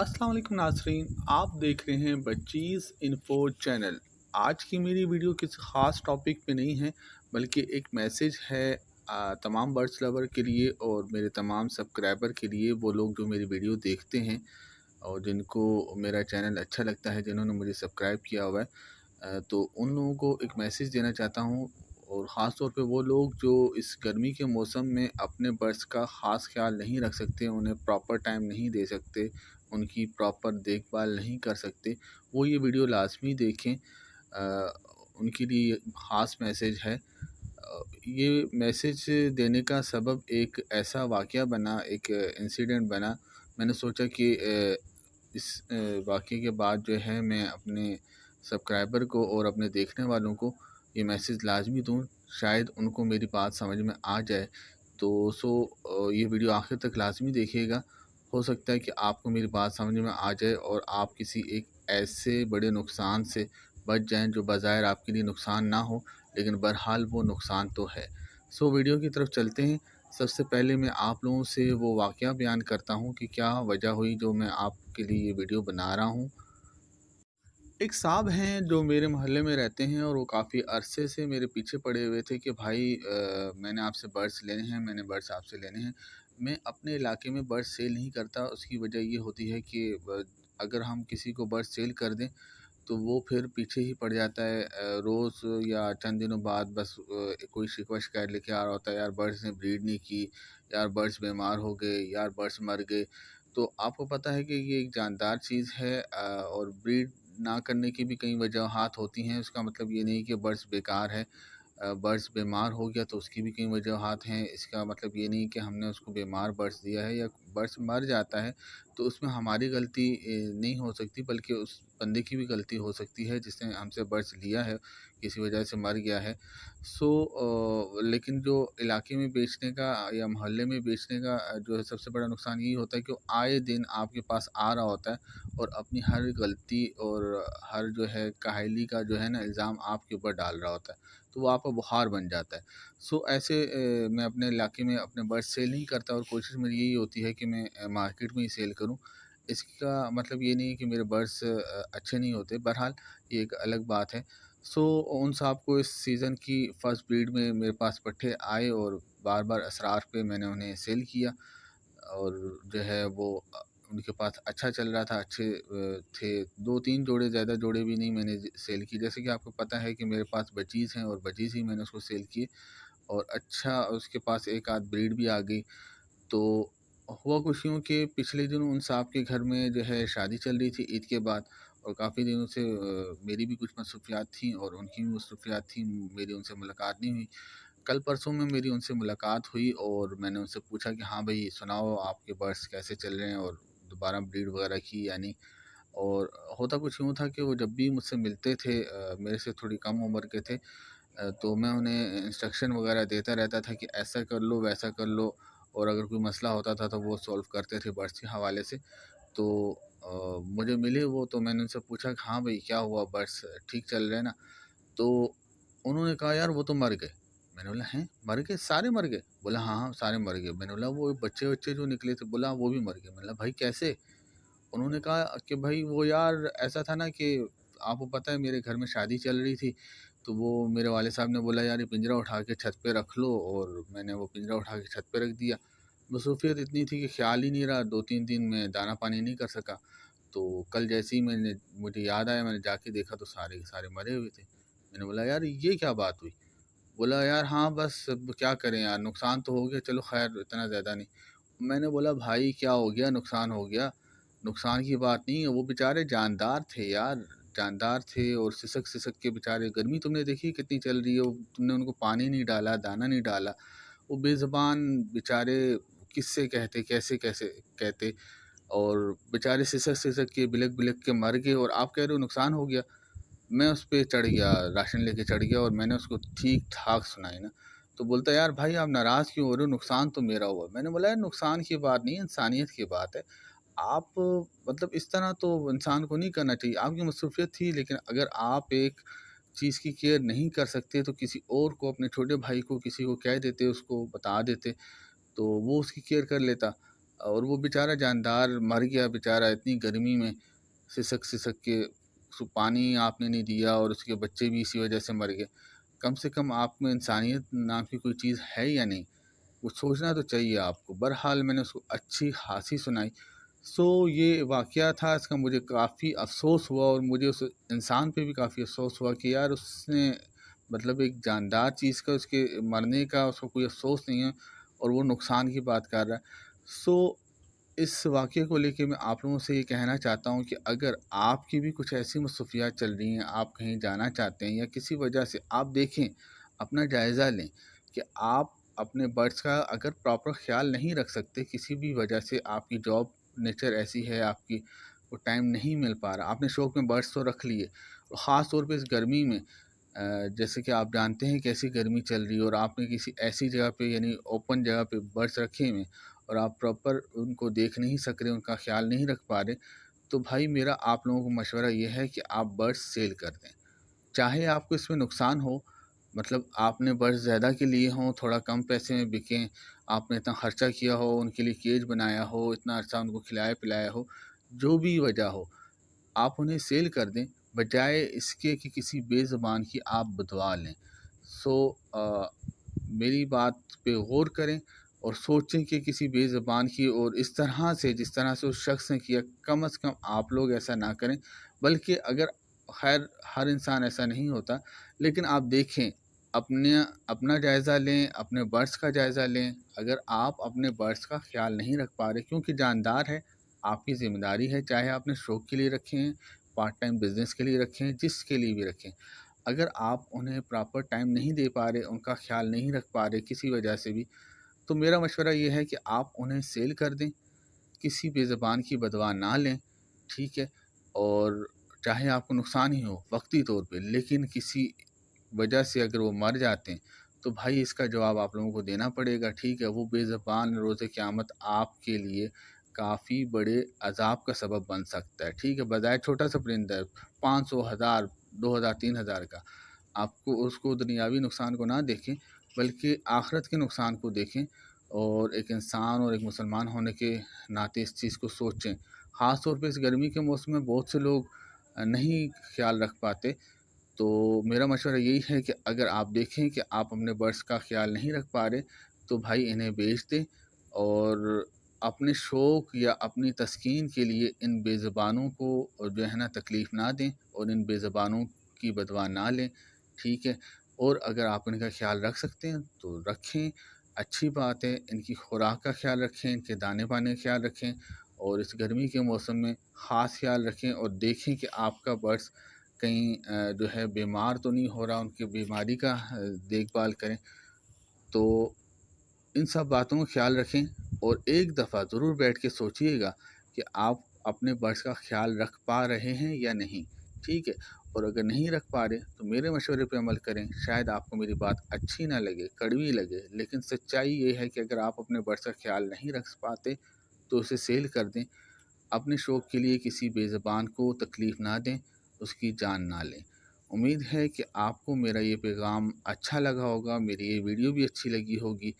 अस्सलाम वालेकुम नाज़रीन, आप देख रहे हैं बच्चीज़ इन्फो चैनल। आज की मेरी वीडियो किसी ख़ास टॉपिक पे नहीं है, बल्कि एक मैसेज है तमाम बर्ड्स लवर के लिए और मेरे तमाम सब्सक्राइबर के लिए, वो लोग जो मेरी वीडियो देखते हैं और जिनको मेरा चैनल अच्छा लगता है, जिन्होंने मुझे सब्सक्राइब किया हुआ है। तो उन लोगों को एक मैसेज देना चाहता हूँ, और ख़ास तौर पे वो लोग जो इस गर्मी के मौसम में अपने बर्ड्स का ख़ास ख्याल नहीं रख सकते, उन्हें प्रॉपर टाइम नहीं दे सकते, उनकी प्रॉपर देखभाल नहीं कर सकते, वो ये वीडियो लाज़मी देखें। उनके लिए ख़ास मैसेज है। ये मैसेज देने का सबब एक ऐसा वाक़या बना, एक इंसिडेंट बना। मैंने सोचा कि इस वाक़ये के बाद जो है मैं अपने सब्सक्राइबर को और अपने देखने वालों को ये मैसेज लाज़मी दूँ, शायद उनको मेरी बात समझ में आ जाए। तो ये वीडियो आखिर तक लाज़मी देखिएगा। हो सकता है कि आपको मेरी बात समझ में आ जाए और आप किसी एक ऐसे बड़े नुकसान से बच जाएँ जो बज़ाहिर आपके लिए नुकसान ना हो, लेकिन बहरहाल वो नुकसान तो है। वीडियो की तरफ चलते हैं। सबसे पहले मैं आप लोगों से वो वाक़या बयान करता हूँ कि क्या वजह हुई जो मैं आपके लिए ये वीडियो बना रहा हूँ। एक साहब हैं जो मेरे मोहल्ले में रहते हैं, और वो काफ़ी अरसे से मेरे पीछे पड़े हुए थे कि भाई मैंने आपसे बर्ड्स लेने हैं, मैंने बर्ड्स आपसे लेने हैं। मैं अपने इलाके में बर्ड्स सेल नहीं करता। उसकी वजह ये होती है कि अगर हम किसी को बर्ड्स सेल कर दें तो वो फिर पीछे ही पड़ जाता है। रोज़ या चंद दिनों बाद बस कोई शिकवा शिकायत लेके आ रहा होता है, यार बर्ड्स ने ब्रीड नहीं की, यार बर्ड्स बीमार हो गए, यार बर्ड्स मर गए। तो आपको पता है कि ये एक जानदार चीज़ है, और ब्रीड ना करने की भी कई वजूहात होती हैं। उसका मतलब ये नहीं कि बर्ड्स बेकार है। बर्ड्स बीमार हो गया तो उसकी भी कई वजूहात हैं। इसका मतलब ये नहीं कि हमने उसको बीमार बर्ड्स दिया है, या बर्ड्स मर जाता है तो उसमें हमारी गलती नहीं हो सकती, बल्कि उस बंदे की भी गलती हो सकती है जिसने हमसे बर्ड्स लिया है, किसी वजह से मर गया है। लेकिन जो इलाके में बेचने का या मोहल्ले में बेचने का जो है सबसे बड़ा नुकसान यही होता है कि वो आए दिन आपके पास आ रहा होता है और अपनी हर गलती और हर जो है काहली का जो है ना इल्ज़ाम आपके ऊपर डाल रहा होता है, तो वो आपका बुखार बन जाता है। ऐसे मैं अपने इलाके में अपने बर्ड्स सेल नहीं करता, और कोशिश मेरी यही होती है कि मैं मार्केट में ही सेल करूं। इसका मतलब ये नहीं है कि मेरे बर्ड्स अच्छे नहीं होते, बहरहाल ये एक अलग बात है। उन साहब को इस सीज़न की फ़र्स्ट ब्रीड में मेरे पास पट्ठे आए, और बार बार असरार पे मैंने उन्हें सेल किया, और जो है वो उनके पास अच्छा चल रहा था, अच्छे थे। 2-3 जोड़े, ज़्यादा जोड़े भी नहीं मैंने सेल की। जैसे कि आपको पता है कि मेरे पास बचीज़ हैं, और बचीज़ ही मैंने उसको सेल किए, और अच्छा उसके पास एक आध ब्रीड भी आ गई। तो हुआ कुछ यूँ कि पिछले दिनों उन साहब के घर में जो है शादी चल रही थी ईद के बाद, और काफ़ी दिनों से मेरी भी कुछ मसरूफ़ियात थी और उनकी भी मसरूफ़ियात थी, मेरी उनसे मुलाकात नहीं हुई। कल परसों में मेरी उनसे मुलाकात हुई, और मैंने उनसे पूछा कि हाँ भाई सुनाओ, आपके बर्ड्स कैसे चल रहे हैं और दोबारा ब्रीड वगैरह की या नहीं। और होता कुछ यूँ था कि वो जब भी मुझसे मिलते थे, मेरे से थोड़ी कम उम्र के थे, तो मैं उन्हें इंस्ट्रक्शन वगैरह देता रहता था कि ऐसा कर लो, वैसा कर लो, और अगर कोई मसला होता था तो वो सॉल्व करते थे बर्ड्स के हवाले से। तो मुझे मिले वो, तो मैंने उनसे पूछा कि हाँ भाई क्या हुआ, बर्ड्स ठीक चल रहे हैं ना? तो उन्होंने कहा यार वो तो मर गए। मैंने बोला हैं मर गए, सारे मर गए? बोला हाँ हाँ सारे मर गए। मैंने बोला वो बच्चे बच्चे जो निकले थे? बोला वो भी मर गए। मैंने बोला भाई कैसे? उन्होंने कहा कि भाई वो यार ऐसा था ना कि आपको पता है मेरे घर में शादी चल रही थी, तो वो मेरे वाले साहब ने बोला यार ये पिंजरा उठा के छत पे रख लो, और मैंने वो पिंजरा उठा के छत पे रख दिया। मसरूफ़ियत इतनी थी कि ख़्याल ही नहीं रहा, 2-3 दिन में दाना पानी नहीं कर सका। तो कल जैसे ही मुझे याद आया, मैंने जाके देखा तो सारे के सारे मरे हुए थे। मैंने बोला यार ये क्या बात हुई? बोला यार हाँ बस अब क्या करें यार, नुकसान तो हो गया, चलो खैर इतना ज़्यादा नहीं। मैंने बोला भाई क्या हो गया, नुकसान हो गया? नुकसान की बात नहीं है, वो बेचारे जानदार थे यार, जानदार थे, और सिसक-सिसक के बेचारे, गर्मी तुमने देखी कितनी चल रही है, वो तुमने उनको पानी नहीं डाला, दाना नहीं डाला, वो बेज़ुबान बेचारे किससे कहते, कैसे-कैसे कहते, और बेचारे सिसक-सिसक के, बिलक-बिलक के मर गए, और आप कह रहे हो नुकसान हो गया। मैं उस पे चढ़ गया, राशन लेके चढ़ गया, और मैंने उसको ठीक-ठाक सुनाई ना, तो बोलता है यार भाई आप नाराज़ क्यों हो रहे हो, नुकसान तो मेरा हुआ। मैंने बोला यार नुकसान की बात नहीं है, इंसानियत की बात है। आप मतलब इस तरह तो इंसान को नहीं करना चाहिए। आपकी मसरूफ़ियत थी, लेकिन अगर आप एक चीज़ की केयर नहीं कर सकते तो किसी और को, अपने छोटे भाई को किसी को कह देते, उसको बता देते, तो वो उसकी केयर कर लेता। اور وہ بیچارہ جاندار مر گیا بیچارہ اتنی گرمی میں، سسک کے، اس کو پانی آپ نے نہیں دیا اور اس کے بچے بھی اسی وجہ سے مر گئے۔ کم سے کم آپ میں انسانیت نام کی کوئی چیز ہے یا نہیں؟ وہ سوچنا تو چاہیے آپ کو۔ بہرحال میں نے اس کو اچھی خاصی سنائی۔ یہ واقعہ تھا، اس کا مجھے کافی افسوس ہوا، اور مجھے اس انسان پہ بھی کافی افسوس ہوا کہ یار اس نے مطلب ایک جاندار چیز کا، اس کے مرنے کا اس کو کوئی افسوس نہیں ہے، اور وہ نقصان کی بات کر رہا ہے۔ اس واقعے کو لے کے میں آپ لوگوں سے یہ کہنا چاہتا ہوں کہ اگر آپ کی بھی کچھ ایسی مصروفیات چل رہی ہیں، آپ کہیں جانا چاہتے ہیں یا کسی وجہ سے، آپ دیکھیں، اپنا جائزہ لیں کہ آپ اپنے برڈس کا اگر پراپر خیال نہیں رکھ سکتے، کسی بھی وجہ سے آپ کی جاب نیچر ایسی ہے، آپ کی وہ ٹائم نہیں مل پا رہا، آپ نے شوق میں برڈس تو رکھ لیے، اور خاص طور پہ اس گرمی میں، جیسے کہ آپ جانتے ہیں کیسی گرمی چل رہی ہے، اور آپ نے کسی ایسی جگہ پہ یعنی اوپن جگہ پہ برڈس رکھے ہوئے، اور آپ پراپر ان کو دیکھ نہیں سک رہے، ان کا خیال نہیں رکھ پا رہے، تو بھائی میرا آپ لوگوں کو مشورہ یہ ہے کہ آپ برڈس سیل کر دیں، چاہے آپ کو اس میں نقصان ہو، مطلب آپ نے برڈس زیادہ کے لیے ہوں، تھوڑا کم پیسے میں بکیں، آپ نے اتنا خرچہ کیا ہو، ان کے لیے کیج بنایا ہو، اتنا عرصہ ان کو کھلایا پلایا ہو، جو بھی وجہ ہو، آپ انہیں سیل کر دیں، بجائے اس کے کہ کسی بے زبان کی آپ بدوا لیں۔ میری بات پہ غور کریں اور سوچیں کہ کسی بے زبان کی، اور اس طرح سے جس طرح سے اس شخص نے کیا، کم از کم آپ لوگ ایسا نہ کریں۔ بلکہ اگر خیر ہر انسان ایسا نہیں ہوتا، لیکن آپ دیکھیں، اپنا جائزہ لیں، اپنے برڈس کا جائزہ لیں۔ اگر آپ اپنے برڈس کا خیال نہیں رکھ پا رہے، کیونکہ جاندار ہے، آپ کی ذمہ داری ہے، چاہے آپ نے شوق کے لیے رکھے ہیں، پارٹ ٹائم بزنس کے لیے رکھیں، جس کے لیے بھی رکھیں، اگر آپ انہیں پراپر ٹائم نہیں دے پا رہے، ان کا خیال نہیں رکھ پا رہے کسی وجہ سے بھی، تو میرا مشورہ یہ ہے کہ آپ انہیں سیل کر دیں، کسی بے زبان کی بدوا نہ لیں، ٹھیک ہے؟ اور چاہے آپ کو نقصان ہی ہو وقتی طور پہ، لیکن کسی وجہ سے اگر وہ مر جاتے ہیں تو بھائی اس کا جواب آپ لوگوں کو دینا پڑے گا، ٹھیک ہے؟ وہ بے زبان روز قیامت آپ کے لیے کافی بڑے عذاب کا سبب بن سکتا ہے، ٹھیک ہے؟ بظاہر چھوٹا سا پرندہ ہے، 500، 1000، 2000، 3000 کا، آپ کو اس کو دنیاوی نقصان کو نہ دیکھیں، بلکہ آخرت کے نقصان کو دیکھیں، اور ایک انسان اور ایک مسلمان ہونے کے ناطے اس چیز کو سوچیں۔ خاص طور پہ اس گرمی کے موسم میں بہت سے لوگ نہیں خیال رکھ پاتے، تو میرا مشورہ یہی ہے کہ اگر آپ دیکھیں کہ آپ اپنے برڈس کا خیال نہیں رکھ پا رہے، تو بھائی انہیں بیچ دیں، اور اپنے شوق یا اپنی تسکین کے لیے ان بے زبانوں کو جو ہے نا تکلیف نہ دیں، اور ان بے زبانوں کی بدوا نہ لیں، ٹھیک ہے؟ اور اگر آپ ان کا خیال رکھ سکتے ہیں تو رکھیں، اچھی بات ہے، ان کی خوراک کا خیال رکھیں، ان کے دانے پانے کا خیال رکھیں، اور اس گرمی کے موسم میں خاص خیال رکھیں، اور دیکھیں کہ آپ کا برڈس کہیں جو ہے بیمار تو نہیں ہو رہا، ان کی بیماری کا دیکھ بھال کریں۔ تو ان سب باتوں کا خیال رکھیں، اور ایک دفعہ ضرور بیٹھ کے سوچئے گا کہ آپ اپنے برڈس کا خیال رکھ پا رہے ہیں یا نہیں، ٹھیک ہے؟ اور اگر نہیں رکھ پا رہے تو میرے مشورے پہ عمل کریں، شاید آپ کو میری بات اچھی نہ لگے، کڑوی لگے، لیکن سچائی یہ ہے کہ اگر آپ اپنے برڈس کا خیال نہیں رکھ پاتے تو اسے سیل کر دیں، اپنے شوق کے لیے کسی بے زبان کو تکلیف نہ دیں، اس کی جان نہ لیں۔ امید ہے کہ آپ کو میرا یہ پیغام اچھا لگا ہوگا، میری یہ ویڈیو بھی اچھی لگی ہوگی۔